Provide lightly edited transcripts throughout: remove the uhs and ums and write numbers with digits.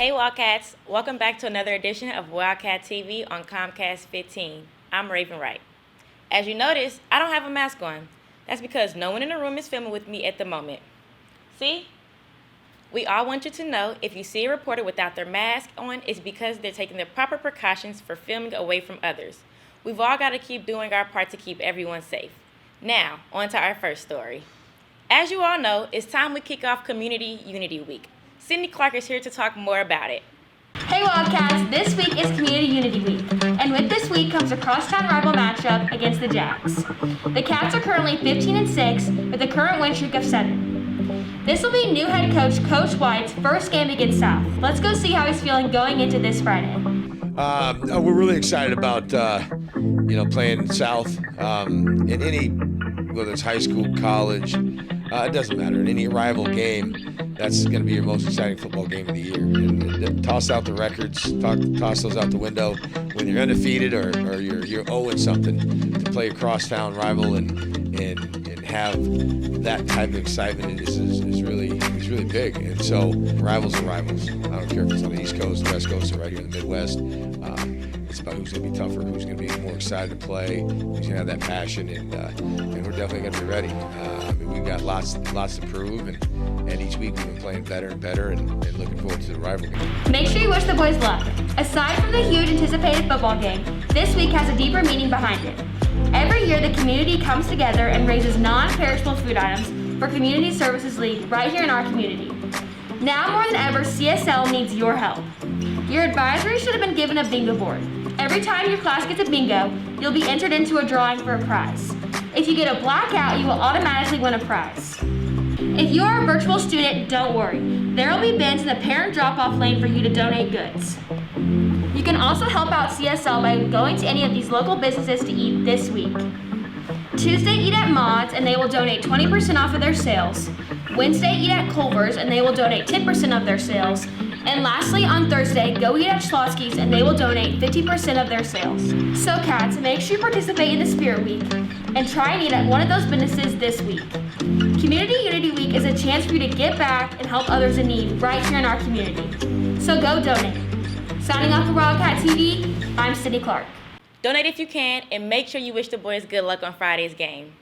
Hey Wildcats, welcome back to another edition of Wildcat TV on Comcast 15. I'm Raven Wright. As you notice, I don't have a mask on. That's because no one in the room is filming with me at the moment. See? We all want you to know if you see a reporter without their mask on, it's because they're taking the proper precautions for filming away from others. We've all got to keep doing our part to keep everyone safe. Now, on to our first story. As you all know, it's time we kick off Community Unity Week. Sydney Clark is here to talk more about it. Hey Wildcats, this week is Community Unity Week, and with this week comes a crosstown rival matchup against the Jacks. The Cats are currently 15-6 with a current win streak of 7. This will be new head coach Coach White's first game against South. Let's go see how he's feeling going into this Friday. We're really excited about playing South in any, whether it's high school, college, it doesn't matter. In any rival game, that's going to be your most exciting football game of the year. And toss out the records, toss those out the window. When you're undefeated or you're owing something, to play a crosstown rival and have that type of excitement is really big. And so rivals are rivals. I don't care if it's on the East Coast, the West Coast, or right here in the Midwest. It's about who's going to be tougher, who's going to be more excited to play, who's going to have that passion, and we're definitely going to be ready. We've got lots to prove, and each week we've been playing better and better, and looking forward to the rivalry. Make sure you wish the boys luck. Aside from the huge anticipated football game, this week has a deeper meaning behind it. Every year the community comes together and raises non-perishable food items for Community Services League right here in our community. Now more than ever, CSL needs your help. Your advisory should have been given a bingo board. Every time your class gets a bingo, you'll be entered into a drawing for a prize. If you get a blackout, you will automatically win a prize. If you are a virtual student, don't worry. There will be bins in the parent drop-off lane for you to donate goods. You can also help out CSL by going to any of these local businesses to eat this week. Tuesday, eat at Mods, and they will donate 20% off of their sales. Wednesday, eat at Culver's, and they will donate 10% of their sales. And lastly, on Thursday, go eat at Schlotsky's, and they will donate 50% of their sales. So Cats, make sure you participate in the Spirit Week, and try and eat at one of those businesses this week. Community Unity Week is a chance for you to give back and help others in need right here in our community. So go donate. Signing off for Wildcat TV, I'm Sydney Clark. Donate if you can, and make sure you wish the boys good luck on Friday's game.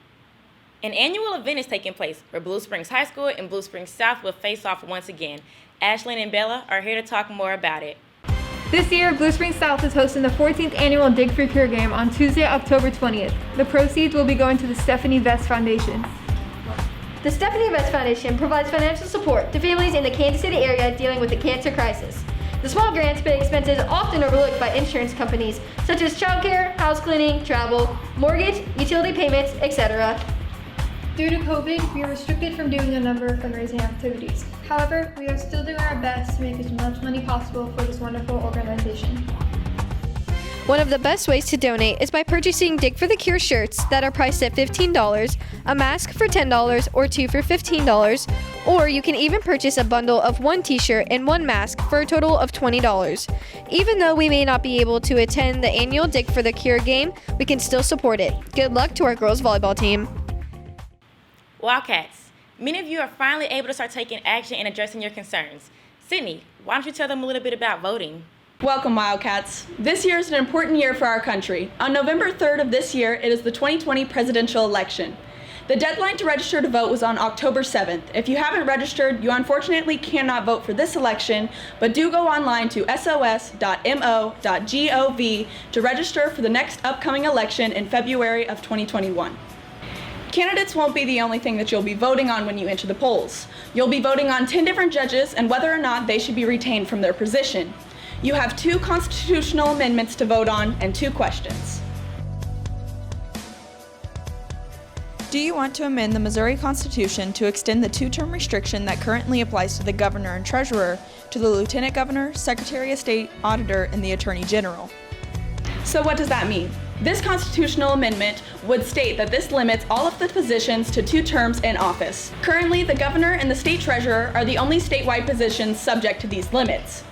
An annual event is taking place where Blue Springs High School and Blue Springs South will face off once again. Ashlyn and Bella are here to talk more about it. This year, Blue Springs South is hosting the 14th annual Dig for Cure game on Tuesday, October 20th. The proceeds will be going to the Stephanie Vest Foundation. The Stephanie Vest Foundation provides financial support to families in the Kansas City area dealing with the cancer crisis. The small grants pay expenses often overlooked by insurance companies, such as childcare, house cleaning, travel, mortgage, utility payments, etc. Due to COVID, we are restricted from doing a number of fundraising activities. However, we are still doing our best to make as much money possible for this wonderful organization. One of the best ways to donate is by purchasing Dig for the Cure shirts that are priced at $15, a mask for $10, or 2 for $15, or you can even purchase a bundle of 1 t-shirt and 1 mask for a total of $20. Even though we may not be able to attend the annual Dig for the Cure game, we can still support it. Good luck to our girls volleyball team. Wildcats, many of you are finally able to start taking action and addressing your concerns. Sydney, why don't you tell them a little bit about voting? Welcome, Wildcats. This year is an important year for our country. On November 3rd of this year, it is the 2020 presidential election. The deadline to register to vote was on October 7th. If you haven't registered, you unfortunately cannot vote for this election, but do go online to sos.mo.gov to register for the next upcoming election in February of 2021. Candidates won't be the only thing that you'll be voting on when you enter the polls. You'll be voting on 10 different judges and whether or not they should be retained from their position. You have 2 constitutional amendments to vote on and 2 questions. Do you want to amend the Missouri Constitution to extend the 2-term restriction that currently applies to the governor and treasurer to the lieutenant governor, secretary of state, auditor, and the attorney general? So what does that mean? This constitutional amendment would state that this limits all of the positions to 2 terms in office. Currently, the governor and the state treasurer are the only statewide positions subject to these limits.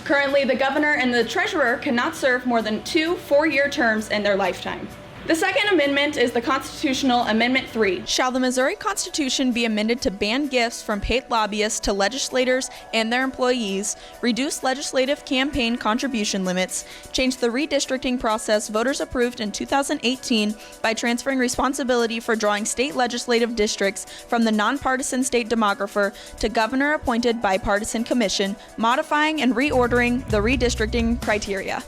Currently, the governor and the treasurer cannot serve more than 2 4-year terms in their lifetime. The second amendment is the Constitutional Amendment 3. Shall the Missouri Constitution be amended to ban gifts from paid lobbyists to legislators and their employees, reduce legislative campaign contribution limits, change the redistricting process voters approved in 2018 by transferring responsibility for drawing state legislative districts from the nonpartisan state demographer to governor-appointed bipartisan commission, modifying and reordering the redistricting criteria.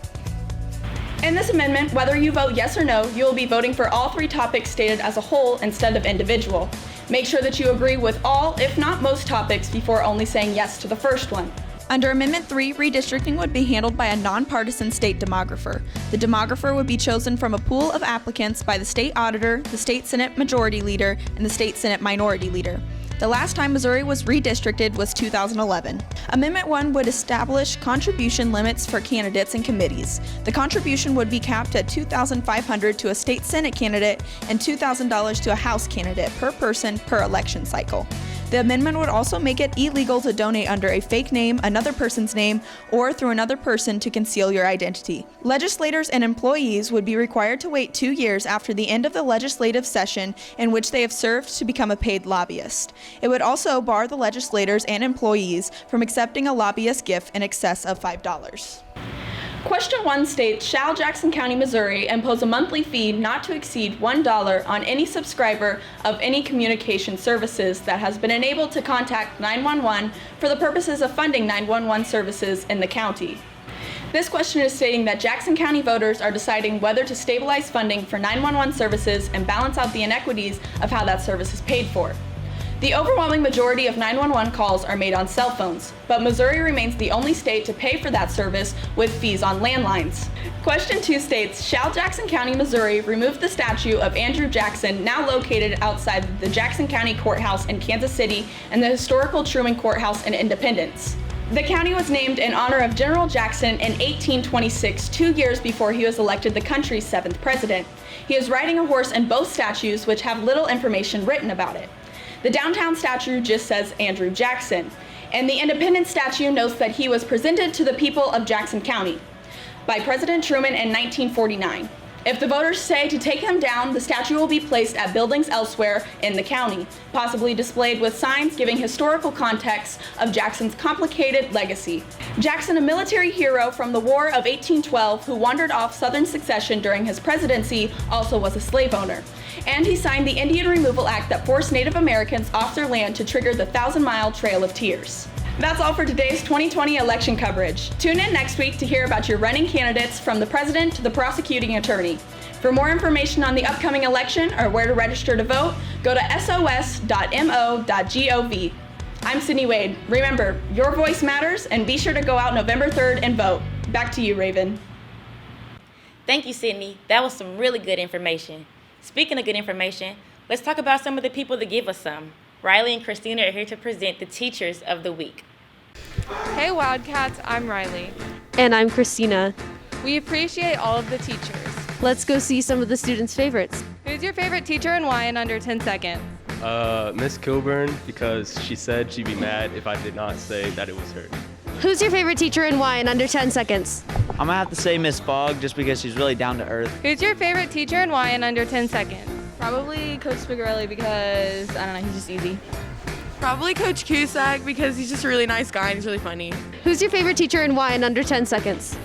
In this amendment, whether you vote yes or no, you will be voting for all three topics stated as a whole instead of individual. Make sure that you agree with all, if not most topics, before only saying yes to the first one. Under Amendment 3, redistricting would be handled by a nonpartisan state demographer. The demographer would be chosen from a pool of applicants by the state auditor, the state Senate majority leader, and the state Senate minority leader. The last time Missouri was redistricted was 2011. Amendment 1 would establish contribution limits for candidates and committees. The contribution would be capped at $2,500 to a state Senate candidate and $2,000 to a House candidate per person per election cycle. The amendment would also make it illegal to donate under a fake name, another person's name, or through another person to conceal your identity. Legislators and employees would be required to wait 2 years after the end of the legislative session in which they have served to become a paid lobbyist. It would also bar the legislators and employees from accepting a lobbyist gift in excess of $5. Question 1 states, shall Jackson County, Missouri impose a monthly fee not to exceed $1 on any subscriber of any communication services that has been enabled to contact 911 for the purposes of funding 911 services in the county? This question is stating that Jackson County voters are deciding whether to stabilize funding for 911 services and balance out the inequities of how that service is paid for. The overwhelming majority of 911 calls are made on cell phones, but Missouri remains the only state to pay for that service with fees on landlines. Question 2 states, shall Jackson County, Missouri remove the statue of Andrew Jackson, now located outside the Jackson County Courthouse in Kansas City and the historical Truman Courthouse in Independence? The county was named in honor of General Jackson in 1826, 2 years before he was elected the country's 7th president. He is riding a horse in both statues, which have little information written about it. The downtown statue just says Andrew Jackson, and the Independence statue notes that he was presented to the people of Jackson County by President Truman in 1949. If the voters say to take him down, the statue will be placed at buildings elsewhere in the county, possibly displayed with signs giving historical context of Jackson's complicated legacy. Jackson, a military hero from the War of 1812 who wandered off Southern secession during his presidency, also was a slave owner. And he signed the Indian Removal Act that forced Native Americans off their land to trigger the 1,000-mile Trail of Tears. That's all for today's 2020 election coverage. Tune in next week to hear about your running candidates from the president to the prosecuting attorney. For more information on the upcoming election or where to register to vote, go to sos.mo.gov. I'm Sydney Wade. Remember, your voice matters, and be sure to go out November 3rd and vote. Back to you, Raven. Thank you, Sydney. That was some really good information. Speaking of good information, let's talk about some of the people that give us some. Riley and Christina are here to present the Teachers of the Week. Hey Wildcats, I'm Riley. And I'm Christina. We appreciate all of the teachers. Let's go see some of the students' favorites. Who's your favorite teacher and why in under 10 seconds? Miss Kilburn, because she said she'd be mad if I did not say that it was her. Who's your favorite teacher and why in under 10 seconds? I'm gonna have to say Miss Fogg just because she's really down to earth. Who's your favorite teacher and why in under 10 seconds? Probably Coach Spigarelli because, I don't know, he's just easy. Probably Coach Cusack because he's just a really nice guy and he's really funny. Who's your favorite teacher and why in under 10 seconds?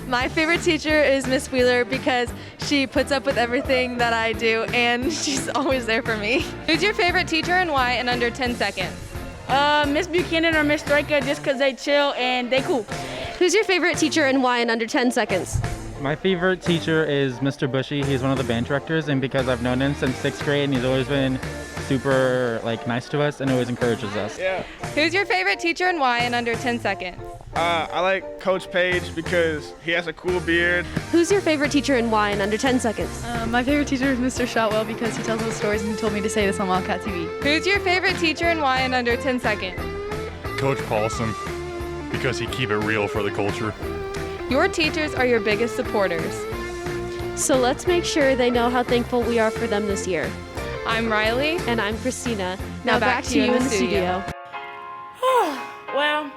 My favorite teacher is Miss Wheeler because she puts up with everything that I do and she's always there for me. Who's your favorite teacher and why in under 10 seconds? Miss Buchanan or Miss Striker just because they chill and they cool. Who's your favorite teacher and why in under 10 seconds? My favorite teacher is Mr. Bushy. He's one of the band directors, and because I've known him since 6th grade, and he's always been super nice to us and always encourages us. Yeah. Who's your favorite teacher and why in under 10 seconds? I like Coach Page because he has a cool beard. Who's your favorite teacher and why in under 10 seconds? My favorite teacher is Mr. Shotwell because he tells little stories and he told me to say this on Wildcat TV. Who's your favorite teacher and why in under 10 seconds? Coach Paulson because he keep it real for the culture. Your teachers are your biggest supporters. So let's make sure they know how thankful we are for them this year. I'm Riley. And I'm Christina. Now back to you in the studio. Well,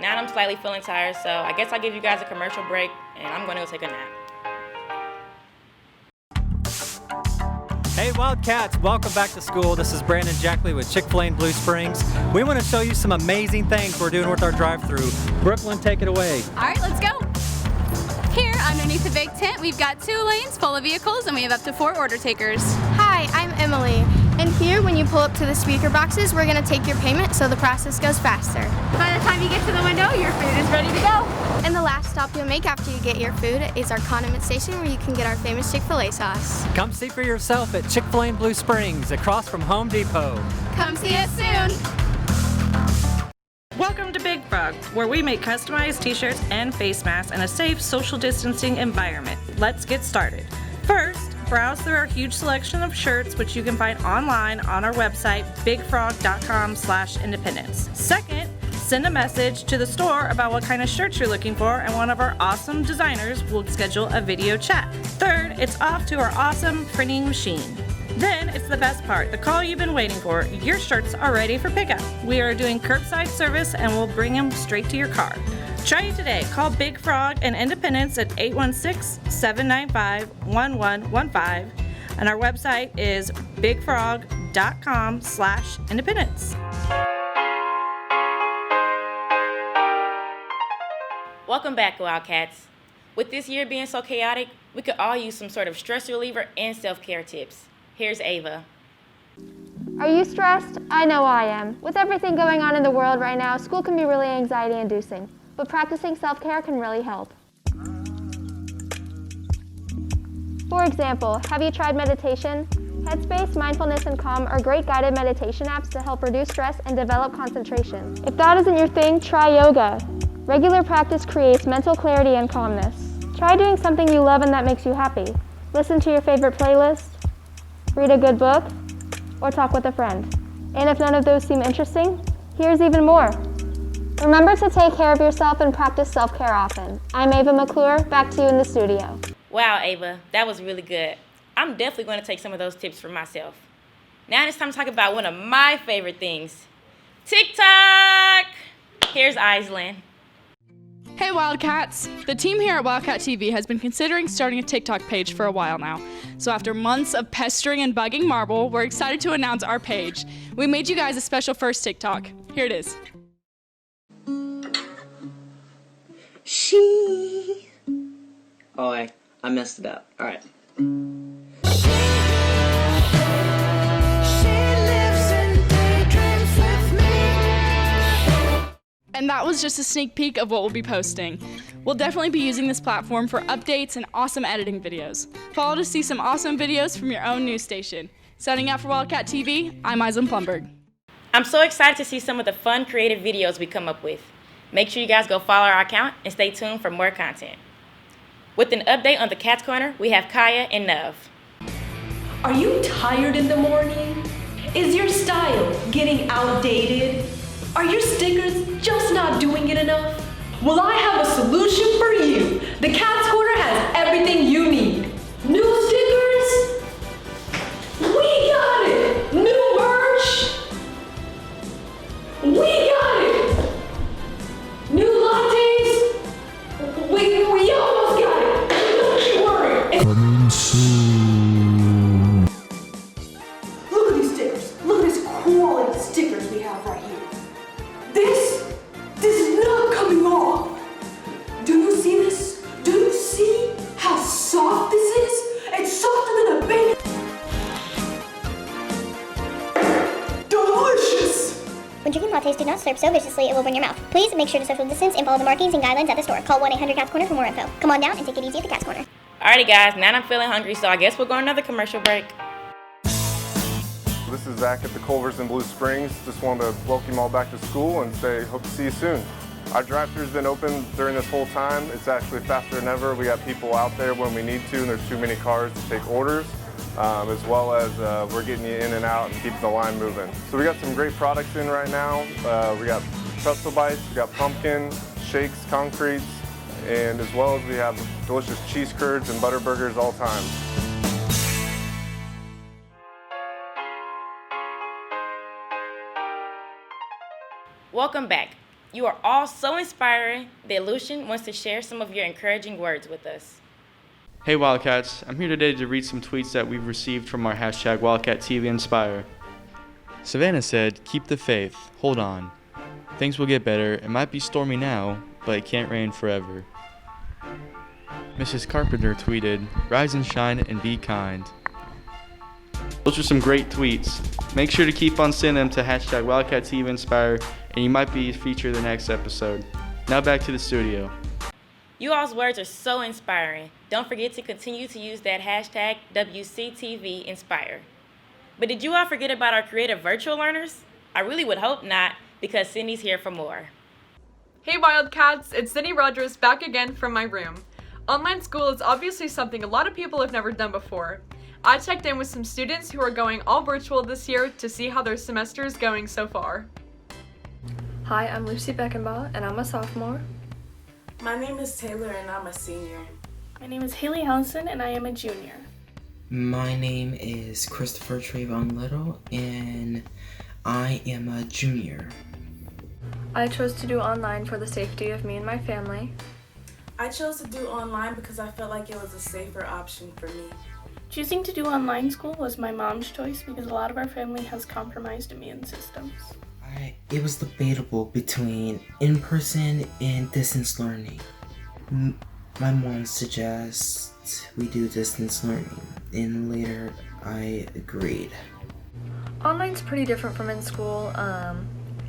now I'm slightly feeling tired, so I guess I'll give you guys a commercial break, and I'm going to go take a nap. Hey Wildcats, welcome back to school. This is Brandon Jackley with Chick-fil-A in Blue Springs. We want to show you some amazing things we're doing with our drive-thru. Brooklyn, take it away. All right, let's go. Here, underneath the big tent, we've got 2 lanes full of vehicles, and we have up to 4 order takers. Hi, I'm Emily. And here, when you pull up to the speaker boxes, we're going to take your payment so the process goes faster. By the time you get to the window, your food is ready to go. And the last stop you'll make after you get your food is our condiment station where you can get our famous Chick-fil-A sauce. Come see for yourself at Chick-fil-A in Blue Springs, across from Home Depot. Come see us soon. Welcome to Big Frog, where we make customized t-shirts and face masks in a safe social distancing environment. Let's get started. First, browse through our huge selection of shirts, which you can find online on our website, bigfrog.com/independence. Second, send a message to the store about what kind of shirts you're looking for, and one of our awesome designers will schedule a video chat. Third, it's off to our awesome printing machine. Then it's the best part, the call you've been waiting for. Your shirts are ready for pickup. We are doing curbside service and we'll bring them straight to your car. Try it today. Call Big Frog and Independence at 816-795-1115. And our website is bigfrog.com/independence. Welcome back, Wildcats. With this year being so chaotic, we could all use some sort of stress reliever and self-care tips. Here's Ava. Are you stressed? I know I am. With everything going on in the world right now, school can be really anxiety-inducing, but practicing self-care can really help. For example, have you tried meditation? Headspace, Mindfulness, and Calm are great guided meditation apps to help reduce stress and develop concentration. If that isn't your thing, try yoga. Regular practice creates mental clarity and calmness. Try doing something you love and that makes you happy. Listen to your favorite playlist, read a good book, or talk with a friend. And if none of those seem interesting, here's even more. Remember to take care of yourself and practice self-care often. I'm Ava McClure, back to you in the studio. Wow, Ava, that was really good. I'm definitely going to take some of those tips for myself. Now it's time to talk about one of my favorite things, TikTok. Here's Aislinn. Hey Wildcats! The team here at Wildcat TV has been considering starting a TikTok page for a while now. So after months of pestering and bugging Marble, we're excited to announce our page. We made you guys a special first TikTok. Here it is. Oh, I messed it up. All right. And that was just a sneak peek of what we'll be posting. We'll definitely be using this platform for updates and awesome editing videos. Follow to see some awesome videos from your own news station. Signing out for Wildcat TV, I'm Aislinn Plumberg. I'm so excited to see some of the fun, creative videos we come up with. Make sure you guys go follow our account and stay tuned for more content. With an update on the Cat's Corner, we have Kaya and Nuv. Are you tired in the morning? Is your style getting outdated? Are your stickers just not doing it enough? Well, I have a solution for you. The Cat's Corner has everything you need. New stickers? We got it. New merch? We got it. New lattes? We almost got it. Don't you worry. Coming soon. Look at these stickers. Look at these quality stickers we have right here. This is not coming off. Do you see this? Do you see how soft this is? It's softer than a baby. Delicious! When drinking lattes, do not slurp so viciously it will burn your mouth. Please make sure to social distance and follow the markings and guidelines at the store. Call 1-800-CATS Corner for more info. Come on down and take it easy at the Cat's Corner. Alrighty guys, now I'm feeling hungry, so I guess we'll go on another commercial break. This is Zach at the Culvers in Blue Springs. Just wanted to welcome you all back to school and say hope to see you soon. Our drive-thru's been open during this whole time. It's actually faster than ever. We got people out there when we need to, and there's too many cars to take orders, as well as we're getting you in and out and keeping the line moving. So we got some great products in right now. We got pretzel bites, we got pumpkin, shakes, concretes, and as well as we have delicious cheese curds and butter burgers all time. Welcome back. You are all so inspiring that Lucian wants to share some of your encouraging words with us. Hey Wildcats, I'm here today to read some tweets that we've received from our hashtag Wildcat TV Inspire. Savannah said, "Keep the faith, hold on. Things will get better. It might be stormy now, but it can't rain forever." Mrs. Carpenter tweeted, "Rise and shine and be kind." Those are some great tweets. Make sure to keep on sending them to hashtag Wildcat TV Inspire, and you might be featured in the next episode. Now back to the studio. You all's words are so inspiring. Don't forget to continue to use that hashtag WCTV Inspire. But did you all forget about our creative virtual learners? I really would hope not, because Cindy's here for more. Hey Wildcats, it's Cindy Rogers back again from my room. Online school is obviously something a lot of people have never done before. I checked in with some students who are going all virtual this year to see how their semester is going so far. Hi, I'm Lucy Beckenbaugh, and I'm a sophomore. My name is Taylor, and I'm a senior. My name is Haley Allison, and I am a junior. My name is Christopher Trayvon Little, and I am a junior. I chose to do online for the safety of me and my family. I chose to do online because I felt like it was a safer option for me. Choosing to do online school was my mom's choice because a lot of our family has compromised immune systems. It was debatable between in-person and distance learning. My mom suggests we do distance learning, and later I agreed. Online's pretty different from in school.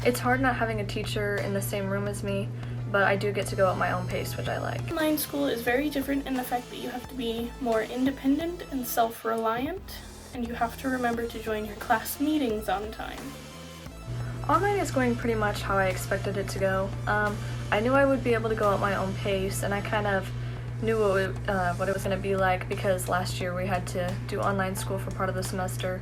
It's hard not having a teacher in the same room as me, but I do get to go at my own pace, which I like. Online school is very different in the fact that you have to be more independent and self-reliant, and you have to remember to join your class meetings on time. Online is going pretty much how I expected it to go. I knew I would be able to go at my own pace, and I kind of knew what it was going to be like because last year we had to do online school for part of the semester.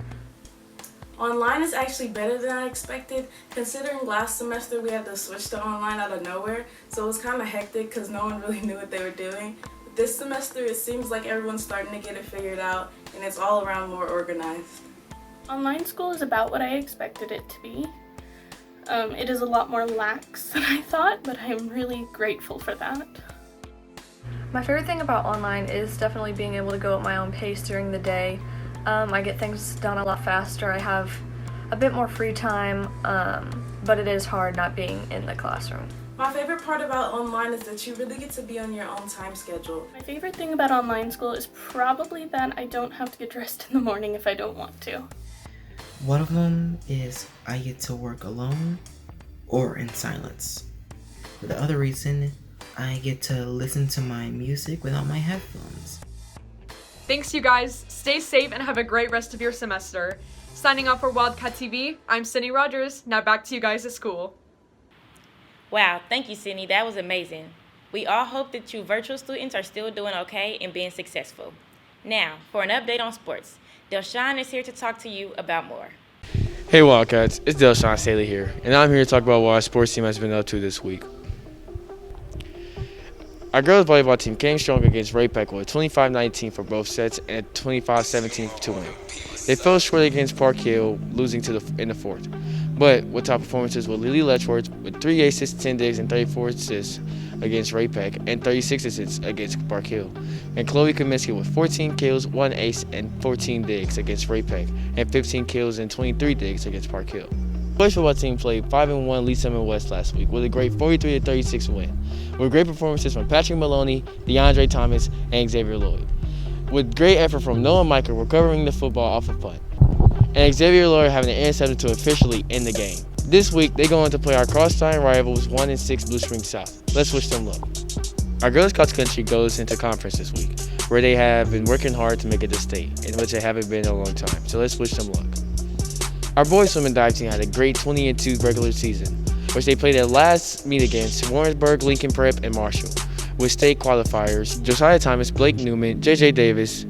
Online is actually better than I expected, considering last semester we had to switch to online out of nowhere, so it was kind of hectic because no one really knew what they were doing. But this semester it seems like everyone's starting to get it figured out, and it's all around more organized. Online school is about what I expected it to be. It is a lot more lax than I thought, but I'm really grateful for that. My favorite thing about online is definitely being able to go at my own pace during the day. I get things done a lot faster. I have a bit more free time, but it is hard not being in the classroom. My favorite part about online is that you really get to be on your own time schedule. My favorite thing about online school is probably that I don't have to get dressed in the morning if I don't want to. One of them is I get to work alone or in silence. For the other reason, I get to listen to my music without my headphones. Thanks you guys, stay safe and have a great rest of your semester. Signing off for Wildcat TV, I'm Cindy Rogers, now back to you guys at school. Wow, thank you, Sydney. That was amazing. We all hope that you virtual students are still doing okay and being successful. Now, for an update on sports, Delshawn is here to talk to you about more. Hey Wildcats, it's Delshawn Staley here, and I'm here to talk about what our sports team has been up to this week. Our girls volleyball team came strong against Ray-Pec with 25-19 for both sets and a 25-17 to win. They fell short against Park Hill, losing in the fourth. But with top performances with Lily Letchworth with 3 aces, 10 digs, and 34 assists against Ray-Pec, and 36 assists against Park Hill. And Chloe Kaminsky with 14 kills, 1 ace, and 14 digs against Ray-Pec, and 15 kills and 23 digs against Park Hill. The boys football team played 5-1 Lee Summit West last week with a great 43-36 win, with great performances from Patrick Maloney, DeAndre Thomas, and Xavier Lloyd, with great effort from Noah Michael recovering the football off a punt, and Xavier Lloyd having an interception to officially end the game. This week, they go on to play our cross-time rivals 1-6 Blue Springs South. Let's wish them luck. Our girls cross country goes into conference this week, where they have been working hard to make it to state, in which they haven't been in a long time, so let's wish them luck. Our boys swim and dive team had a great 20-2 regular season, which they played their last meet against Warrensburg, Lincoln Prep, and Marshall, with state qualifiers Josiah Thomas, Blake Newman, J.J. Davis,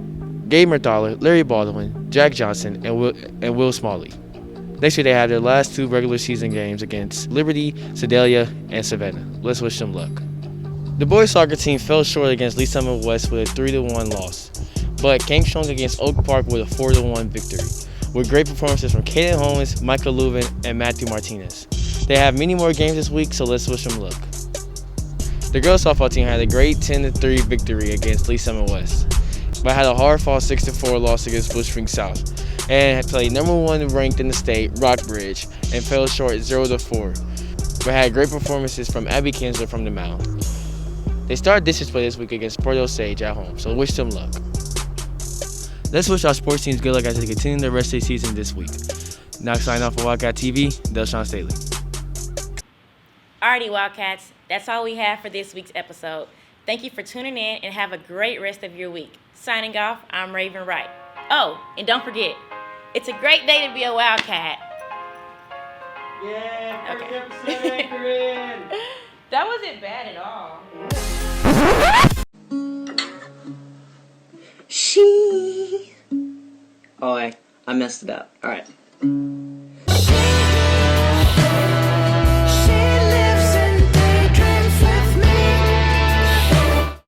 Gabe Merthaler, Larry Baldwin, Jack Johnson, and Will Smalley. Next week they had their last 2 regular season games against Liberty, Sedalia, and Savannah. Let's wish them luck. The boys soccer team fell short against Lee Summit West with a 3-1 loss, but came strong against Oak Park with a 4-1 victory, with great performances from Kaden Holmes, Michael Leuven, and Matthew Martinez. They have many more games this week, so let's wish them luck. The girls softball team had a great 10-3 victory against Lee Summit West. but had a hard-fought 6-4 loss against Blue Springs South, and had played number 1 ranked in the state, Rockbridge, and fell short 0-4, but had great performances from Abby Kinsler from the mound. They start district play this week against Port Osage at home, so wish them luck. Let's wish our sports teams good luck as they continue the rest of the season this week. Now sign off for Wildcat TV, Delshawn Staley. Alrighty, Wildcats, that's all we have for this week's episode. Thank you for tuning in and have a great rest of your week. Signing off, I'm Raven Wright. Oh, and don't forget, it's a great day to be a Wildcat. Yeah, Okay. episode anchoring. That wasn't bad at all. She. Oh, I messed it up. Alright.